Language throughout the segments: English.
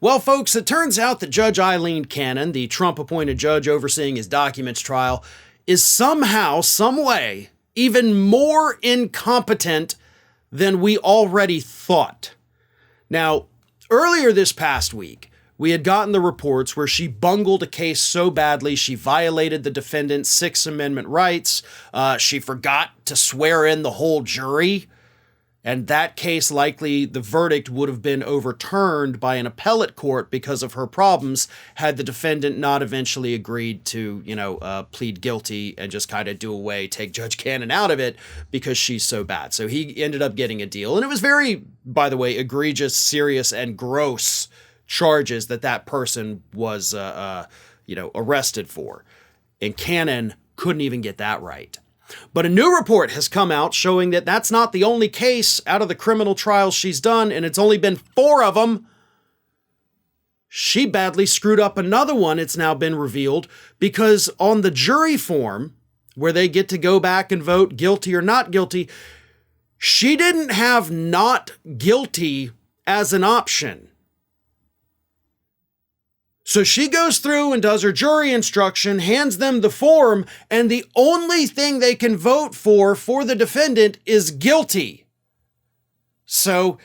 Well, folks, it turns out that Judge Aileen Cannon, the Trump-appointed judge overseeing his documents trial, is somehow, some way, even more incompetent than we already thought. Now, earlier this past week, we had gotten the reports where she bungled a case so badly she violated the defendant's Sixth Amendment rights. She forgot to swear in the whole jury. And that case, likely the verdict would have been overturned by an appellate court because of her problems had the defendant not eventually agreed to, plead guilty and just kind of take Judge Cannon out of it because she's so bad. So he ended up getting a deal. And it was very, by the way, egregious, serious, and gross charges that person was, arrested for. And Cannon couldn't even get that right. But a new report has come out showing that that's not the only case out of the criminal trials she's done, and it's only been 4 of them. She badly screwed up another one, it's now been revealed, because on the jury form, where they get to go back and vote guilty or not guilty, she didn't have not guilty as an option. So she goes through and does her jury instruction, hands them the form, and the only thing they can vote for the defendant is guilty. So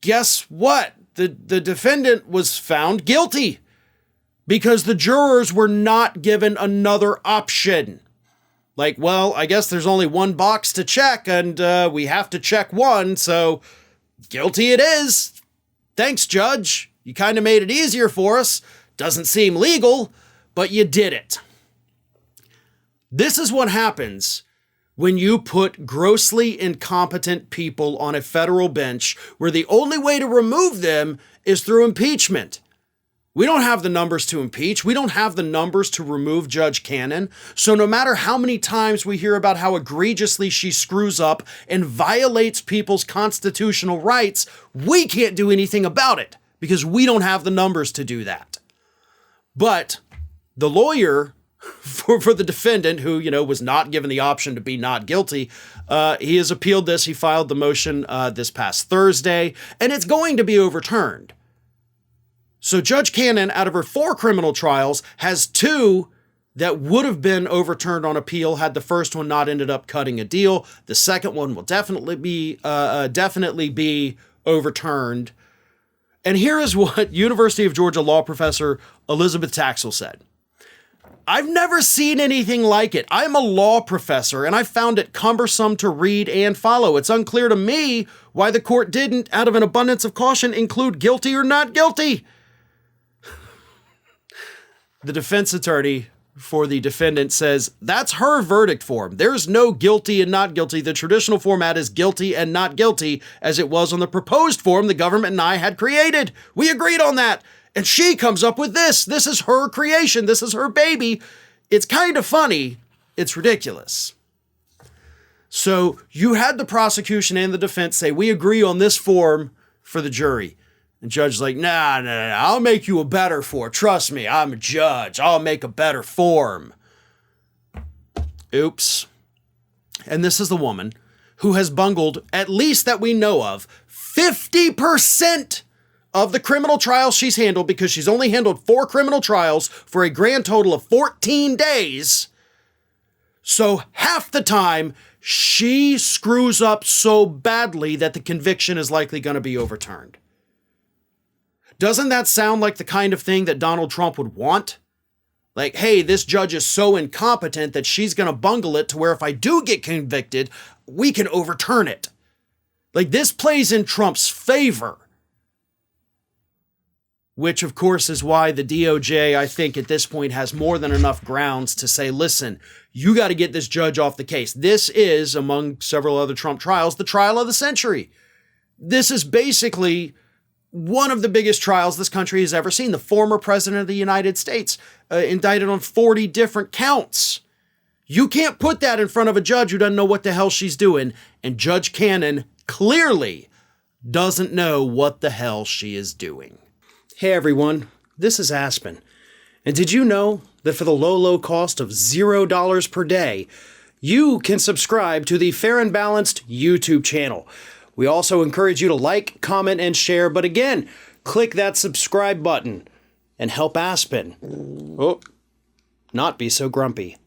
guess what? The defendant was found guilty because the jurors were not given another option. Like, well, I guess there's only one box to check and we have to check one, so guilty it is. Thanks, Judge. You kind of made it easier for us. Doesn't seem legal, but you did it. This is what happens when you put grossly incompetent people on a federal bench where the only way to remove them is through impeachment. We don't have the numbers to impeach. We don't have the numbers to remove Judge Cannon. So no matter how many times we hear about how egregiously she screws up and violates people's constitutional rights, we can't do anything about it because we don't have the numbers to do that. But the lawyer for the defendant, who, was not given the option to be not guilty, he has appealed this. He filed the motion this past Thursday, and it's going to be overturned. So Judge Cannon, out of her 4 criminal trials, has 2 that would have been overturned on appeal had the first one not ended up cutting a deal. The second one will definitely be overturned. And here is what University of Georgia law professor Elizabeth Taxel said. I've never seen anything like it. I'm a law professor, and I found it cumbersome to read and follow. It's unclear to me why the court didn't, out of an abundance of caution, include guilty or not guilty. The defense attorney for the defendant says that's her verdict form. There's no guilty and not guilty. The traditional format is guilty and not guilty, as it was on the proposed form the government and I had created. We agreed on that. And she comes up with this. This is her creation. This is her baby. It's kind of funny. It's ridiculous. So you had the prosecution and the defense say, we agree on this form for the jury. And the judge's like, nah, I'll make you a better form. Trust me, I'm a judge. I'll make a better form. Oops. And this is the woman who has bungled, at least that we know of, 50% of the criminal trials she's handled, because she's only handled 4 criminal trials for a grand total of 14 days. So half the time, she screws up so badly that the conviction is likely going to be overturned. Doesn't that sound like the kind of thing that Donald Trump would want? Like, hey, this judge is so incompetent that she's going to bungle it to where if I do get convicted, we can overturn it. Like, this plays in Trump's favor. Which, of course, is why the DOJ, I think, at this point has more than enough grounds to say, listen, you got to get this judge off the case. This is, among several other Trump trials, the trial of the century. This is basically one of the biggest trials this country has ever seen. The former president of the United States indicted on 40 different counts. You can't put that in front of a judge who doesn't know what the hell she's doing. And Judge Cannon clearly doesn't know what the hell she is doing. Hey everyone, this is Aspen. And did you know that for the low cost of $0 per day, you can subscribe to the Fair and Balanced YouTube channel? We also encourage you to like, comment, and share, but again, click that subscribe button and help Aspen not be so grumpy.